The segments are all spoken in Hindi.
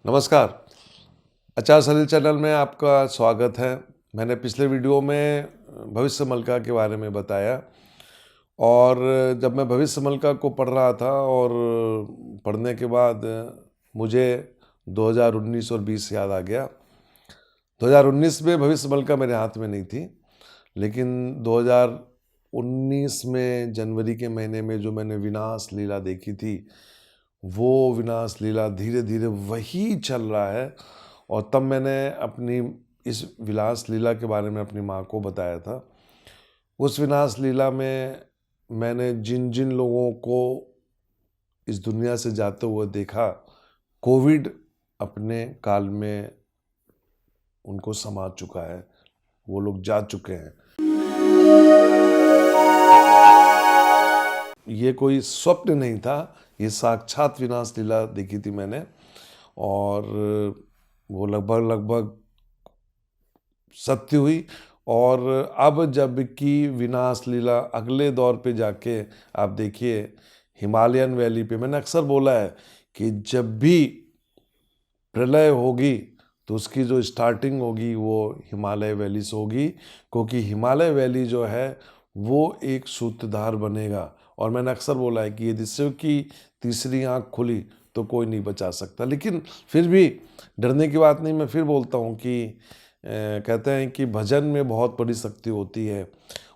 नमस्कार। आचार सलील चैनल में आपका स्वागत है। मैंने पिछले वीडियो में भविष्य मलका के बारे में बताया और जब मैं भविष्य मलका को पढ़ रहा था और पढ़ने के बाद मुझे 2019 और 20 याद आ गया। 2019 में भविष्य मलका मेरे हाथ में नहीं थी, लेकिन 2019 में जनवरी के महीने में जो मैंने विनाश लीला देखी थी, वो विनाश लीला धीरे धीरे वही चल रहा है। और तब मैंने अपनी इस विनाश लीला के बारे में अपनी माँ को बताया था। उस विनाश लीला में मैंने जिन जिन लोगों को इस दुनिया से जाते हुए देखा, कोविड अपने काल में उनको समा चुका है, वो लोग जा चुके हैं। ये कोई स्वप्न नहीं था, ये साक्षात विनाश लीला देखी थी मैंने और वो लगभग सत्य हुई। और अब जब की विनाश लीला अगले दौर पे जाके आप देखिए, हिमालयन वैली पे मैंने अक्सर बोला है कि जब भी प्रलय होगी तो उसकी जो स्टार्टिंग होगी वो हिमालय वैली से होगी, क्योंकि हिमालय वैली जो है वो एक सूत्रधार बनेगा। और मैंने अक्सर बोला है कि यदि शिव की तीसरी आंख खुली तो कोई नहीं बचा सकता। लेकिन फिर भी डरने की बात नहीं, मैं फिर बोलता हूँ कि कहते हैं कि भजन में बहुत बड़ी शक्ति होती है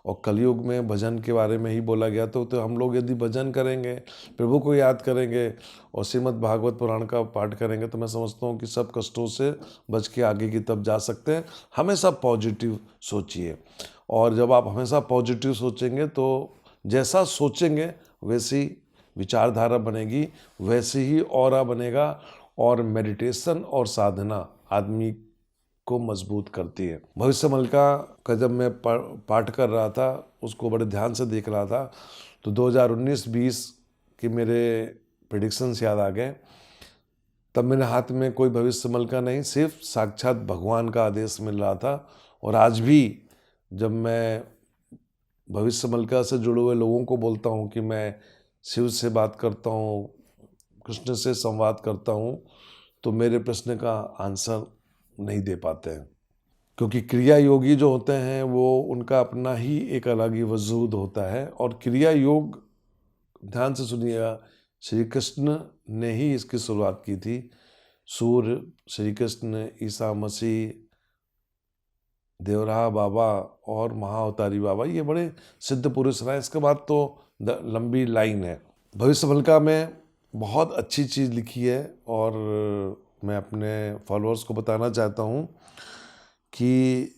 और कलयुग में भजन के बारे में ही बोला गया। तो हम लोग यदि भजन करेंगे, प्रभु को याद करेंगे और श्रीमद् भागवत पुराण का पाठ करेंगे, तो मैं समझता हूँ कि सब कष्टों से बच के आगे की तरफ जा सकते हैं। हमेशा पॉजिटिव सोचिए, और जब आप हमेशा पॉजिटिव सोचेंगे तो जैसा सोचेंगे वैसी विचारधारा बनेगी, वैसे ही ऑरा बनेगा। और मेडिटेशन और साधना आदमी को मजबूत करती है। भविष्य मलका का जब मैं पाठ कर रहा था, उसको बड़े ध्यान से देख रहा था, तो 2019-20 के मेरे प्रेडिक्शंस याद आ गए। तब मेरे हाथ में कोई भविष्य मलका नहीं, सिर्फ साक्षात भगवान का आदेश मिल रहा था। और आज भी जब मैं भविष्य मलका से जुड़े हुए लोगों को बोलता हूँ कि मैं शिव से बात करता हूँ, कृष्ण से संवाद करता हूँ, तो मेरे प्रश्न का आंसर नहीं दे पाते हैं, क्योंकि क्रिया योगी जो होते हैं वो उनका अपना ही एक अलग ही वजूद होता है। और क्रिया योग, ध्यान से सुनिएगा, श्री कृष्ण ने ही इसकी शुरुआत की थी। सूर्य, श्री कृष्ण, ईसा मसीह, देवराहा बाबा और महाअवतारी बाबा, ये बड़े सिद्ध पुरुष रहे। इसके बाद तो लंबी लाइन है। भविष्य मलका में बहुत अच्छी चीज़ लिखी है और मैं अपने फॉलोअर्स को बताना चाहता हूँ कि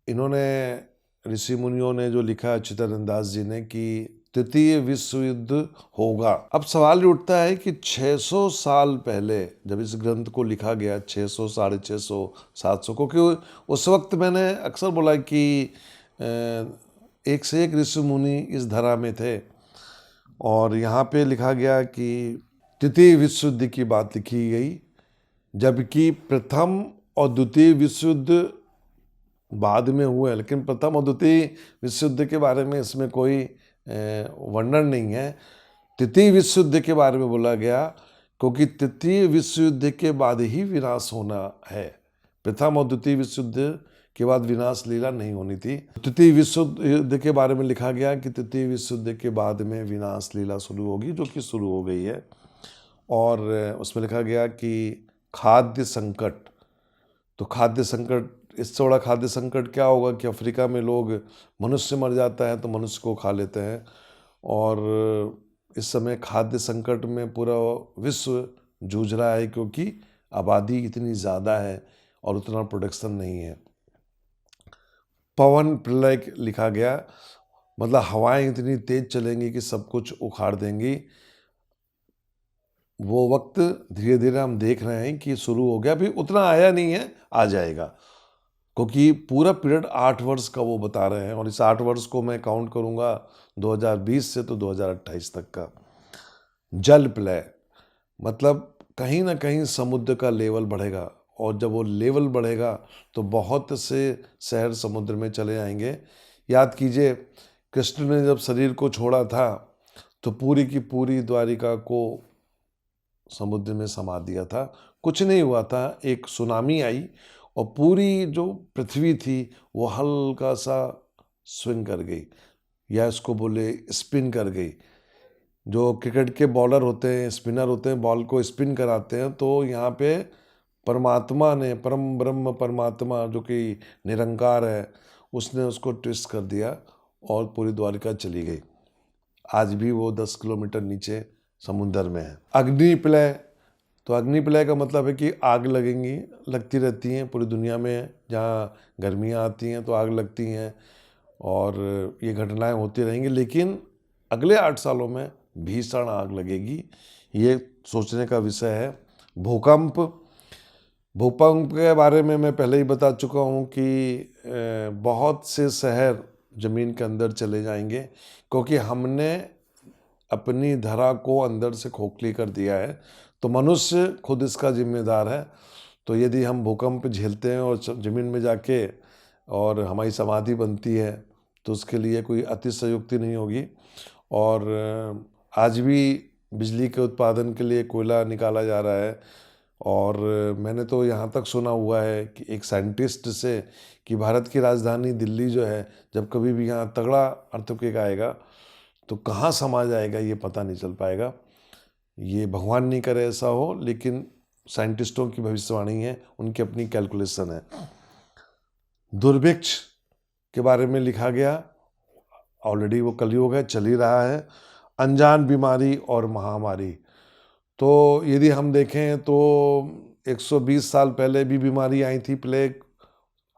इन्होंने, ऋषि मुनियों ने जो लिखा है, चित्तरंजन दास जी ने, कि तृतीय विश्व युद्ध होगा। अब सवाल ये उठता है कि 600 साल पहले जब इस ग्रंथ को लिखा गया, 600, 650, 700, क्योंकि उस वक्त मैंने अक्सर बोला कि एक से एक ऋषि मुनि इस धरा में थे। और यहाँ पे लिखा गया कि तृतीय विश्व युद्ध की बात लिखी गई, जबकि प्रथम और द्वितीय विश्व युद्ध बाद में हुए। लेकिन प्रथम और द्वितीय विश्व युद्ध के बारे में इसमें कोई वर्णन नहीं है। तृतीय विश्व युद्ध के बारे में बोला गया, क्योंकि तृतीय विश्व युद्ध के बाद ही विनाश होना है। प्रथम और द्वितीय विश्व युद्ध के बाद विनाश लीला नहीं होनी थी। तृतीय विश्व युद्ध के बारे में लिखा गया कि तृतीय विश्व युद्ध के बाद में विनाश लीला शुरू होगी, जो कि शुरू हो गई है। और उसमें लिखा गया कि खाद्य संकट, तो खाद्य संकट, इससे बड़ा खाद्य संकट क्या होगा कि अफ्रीका में लोग, मनुष्य मर जाता है तो मनुष्य को खा लेते हैं। और इस समय खाद्य संकट में पूरा विश्व जूझ रहा है, क्योंकि आबादी इतनी ज़्यादा है और उतना प्रोडक्शन नहीं है। पवन प्रलय लिखा गया, मतलब हवाएं इतनी तेज चलेंगी कि सब कुछ उखाड़ देंगी। वो वक्त धीरे धीरे हम देख रहे हैं कि शुरू हो गया, अभी उतना आया नहीं है, आ जाएगा, क्योंकि पूरा पीरियड 8 वर्ष का वो बता रहे हैं। और इस 8 वर्ष को मैं काउंट करूंगा 2020 से तो 2028 तक का। जल प्रलय, मतलब कहीं ना कहीं समुद्र का लेवल बढ़ेगा, और जब वो लेवल बढ़ेगा तो बहुत से शहर समुद्र में चले आएंगे। याद कीजिए, कृष्ण ने जब शरीर को छोड़ा था तो पूरी की पूरी द्वारिका को समुद्र में समा दिया था। कुछ नहीं हुआ था, एक सुनामी आई और पूरी जो पृथ्वी थी वो हल्का सा स्विंग कर गई, या इसको बोले स्पिन कर गई। जो क्रिकेट के बॉलर होते हैं, स्पिनर होते हैं, बॉल को स्पिन कराते हैं, तो यहाँ पे परमात्मा ने, परम ब्रह्म परमात्मा जो कि निरंकार है, उसने उसको ट्विस्ट कर दिया और पूरी द्वारिका चली गई। आज भी वो 10 किलोमीटर नीचे समुंदर में है। अग्निप्रलय, तो अग्निप्रलय का मतलब है कि आग लगेंगी, लगती रहती हैं पूरी दुनिया में। जहाँ गर्मियाँ आती हैं तो आग लगती हैं और ये घटनाएं होती रहेंगी, लेकिन अगले 8 सालों में भीषण आग लगेगी, ये सोचने का विषय है। भूकंप, भूकंप के बारे में मैं पहले ही बता चुका हूँ कि बहुत से शहर ज़मीन के अंदर चले जाएंगे, क्योंकि हमने अपनी धरा को अंदर से खोखली कर दिया है, तो मनुष्य खुद इसका जिम्मेदार है। तो यदि हम भूकंप झेलते हैं और ज़मीन में जाके और हमारी समाधि बनती है, तो उसके लिए कोई अतिशयोक्ति नहीं होगी। और आज भी बिजली के उत्पादन के लिए कोयला निकाला जा रहा है। और मैंने तो यहाँ तक सुना हुआ है कि एक साइंटिस्ट से, कि भारत की राजधानी दिल्ली जो है, जब कभी भी यहाँ तगड़ा अर्थक्वेक आएगा तो कहाँ समा जाएगा ये पता नहीं चल पाएगा। ये भगवान नहीं करे ऐसा हो, लेकिन साइंटिस्टों की भविष्यवाणी है, उनकी अपनी कैलकुलेशन है। दुर्भिक्ष के बारे में लिखा गया, ऑलरेडी वो कलयुग है, चल ही रहा है। अनजान बीमारी और महामारी, तो यदि हम देखें तो 120 साल पहले भी बीमारी आई थी, प्लेग,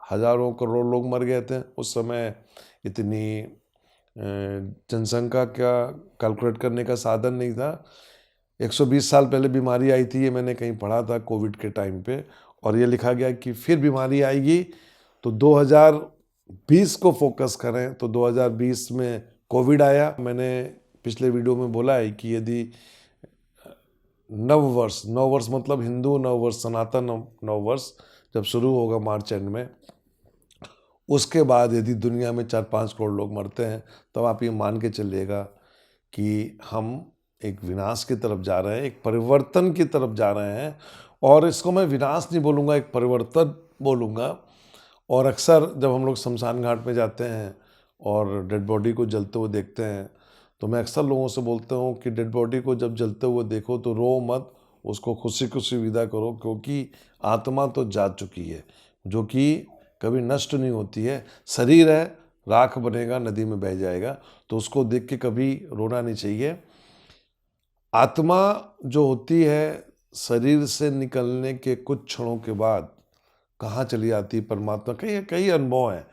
हजारों करोड़ लोग मर गए थे। उस समय इतनी जनसंख्या का कैलकुलेट करने का साधन नहीं था। 120 साल पहले बीमारी आई थी, ये मैंने कहीं पढ़ा था कोविड के टाइम पे, और ये लिखा गया कि फिर बीमारी आएगी। तो 2020 को फोकस करें, तो 2020 में कोविड आया। मैंने पिछले वीडियो में बोला है कि यदि नववर्ष, नववर्ष मतलब हिंदू नववर्ष, सनातन नववर्ष जब शुरू होगा मार्च एंड में, उसके बाद यदि दुनिया में 4-5 करोड़ लोग मरते हैं, तब आप ये मान के चलिएगा कि हम एक विनाश की तरफ जा रहे हैं, एक परिवर्तन की तरफ जा रहे हैं। और इसको मैं विनाश नहीं बोलूँगा, एक परिवर्तन बोलूँगा। और अक्सर जब हम लोग शमशान घाट में जाते हैं और डेड बॉडी को जलते हुए देखते हैं, तो मैं अक्सर लोगों से बोलता हूँ कि डेड बॉडी को जब जलते हुए देखो तो रो मत, उसको खुशी खुशी विदा करो, क्योंकि आत्मा तो जा चुकी है, जो कि कभी नष्ट नहीं होती है। शरीर है, राख बनेगा, नदी में बह जाएगा, तो उसको देख के कभी रोना नहीं चाहिए। आत्मा जो होती है, शरीर से निकलने के कुछ क्षणों के बाद कहाँ चली जाती है परमात्मा, कई कई अनुभव हैं।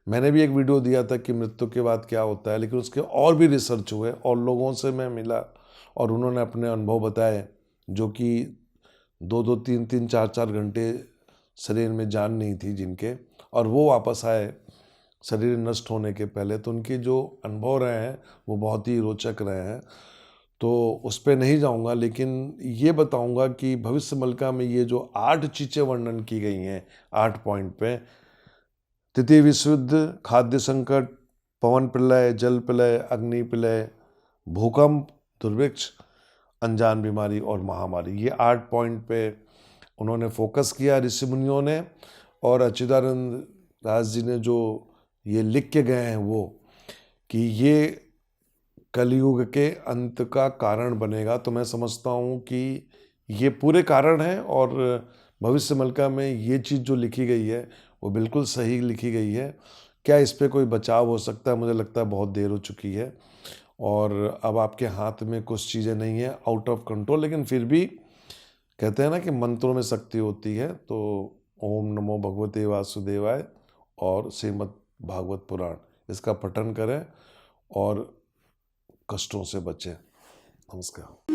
मैंने भी एक वीडियो दिया था कि मृत्यु के बाद क्या होता है, लेकिन उसके और भी रिसर्च हुए और लोगों से मैं मिला और उन्होंने अपने अनुभव बताए, जो कि 2-2, 3-3, 4-4 घंटे शरीर में जान नहीं थी जिनके, और वो वापस आए शरीर नष्ट होने के पहले। तो उनके जो अनुभव रहे हैं वो बहुत ही रोचक रहे हैं, तो उस पर नहीं जाऊंगा, लेकिन ये बताऊंगा कि भविष्य मलका में ये जो 8 चीज़ें वर्णन की गई हैं 8 पॉइंट पे, तृतीय विश्व युद्ध, खाद्य संकट, पवन प्रलय, जल प्रलय, अग्नि प्रलय, भूकंप, दुर्भिक्ष, अनजान बीमारी और महामारी, ये 8 पॉइंट पे उन्होंने फोकस किया ऋषि मुनियों ने। और अच्युतानंद दास जी ने जो ये लिख के गए हैं वो, कि ये कलयुग के अंत का कारण बनेगा, तो मैं समझता हूँ कि ये पूरे कारण है। और भविष्य मलका में ये चीज़ जो लिखी गई है वो बिल्कुल सही लिखी गई है। क्या इस पे कोई बचाव हो सकता है? मुझे लगता है बहुत देर हो चुकी है और अब आपके हाथ में कुछ चीज़ें नहीं है, आउट ऑफ कंट्रोल। लेकिन फिर भी कहते हैं ना कि मंत्रों में शक्ति होती है, तो ओम नमो भगवते वासुदेवाय और श्रीमद् भागवत पुराण, इसका पठन करें और कष्टों से बचें। नमस्कार।